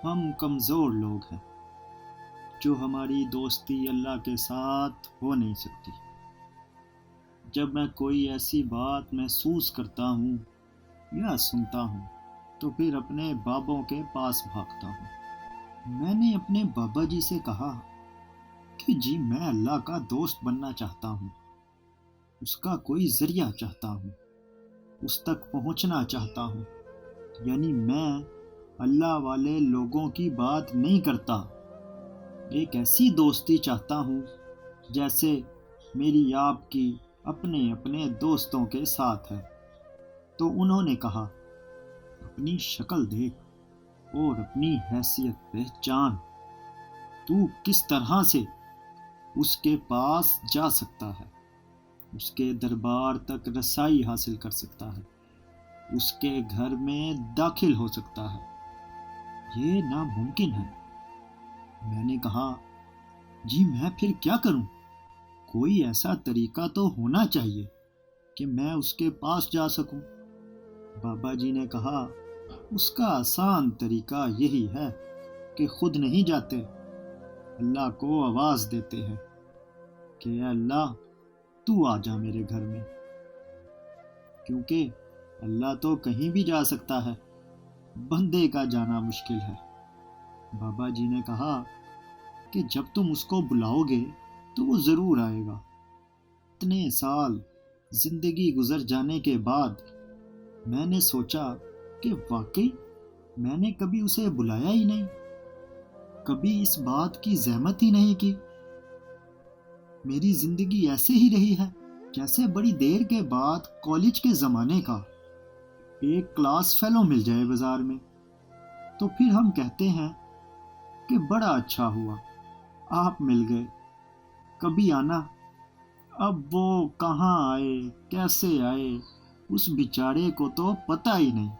ہم کمزور لوگ ہیں، جو ہماری دوستی اللہ کے ساتھ ہو نہیں سکتی۔ جب میں کوئی ایسی بات محسوس کرتا ہوں یا سنتا ہوں تو پھر اپنے بابوں کے پاس بھاگتا ہوں۔ میں نے اپنے بابا جی سے کہا کہ جی میں اللہ کا دوست بننا چاہتا ہوں، اس کا کوئی ذریعہ چاہتا ہوں، اس تک پہنچنا چاہتا ہوں۔ یعنی میں اللہ والے لوگوں کی بات نہیں کرتا، ایک ایسی دوستی چاہتا ہوں جیسے میری آپ کی اپنے اپنے دوستوں کے ساتھ ہے۔ تو انہوں نے کہا، اپنی شکل دیکھ اور اپنی حیثیت پہچان، تو کس طرح سے اس کے پاس جا سکتا ہے، اس کے دربار تک رسائی حاصل کر سکتا ہے، اس کے گھر میں داخل ہو سکتا ہے؟ یہ ناممکن ہے۔ میں نے کہا، جی میں پھر کیا کروں؟ کوئی ایسا طریقہ تو ہونا چاہیے کہ میں اس کے پاس جا سکوں۔ بابا جی نے کہا، اس کا آسان طریقہ یہی ہے کہ خود نہیں جاتے، اللہ کو آواز دیتے ہیں کہ اے اللہ تو آ جا میرے گھر میں، کیونکہ اللہ تو کہیں بھی جا سکتا ہے، بندے کا جانا مشکل ہے۔ بابا جی نے کہا کہ جب تم اس کو بلاؤ گے تو وہ ضرور آئے گا۔ اتنے سال زندگی گزر جانے کے بعد میں نے سوچا کہ واقعی میں نے کبھی اسے بلایا ہی نہیں، کبھی اس بات کی زحمت ہی نہیں کی۔ میری زندگی ایسے ہی رہی ہے جیسے بڑی دیر کے بعد کالج کے زمانے کا ایک کلاس فیلو مل جائے بازار میں، تو پھر ہم کہتے ہیں کہ بڑا اچھا ہوا آپ مل گئے، کبھی آنا۔ اب وہ کہاں آئے، کیسے آئے، اس بیچارے کو تو پتہ ہی نہیں۔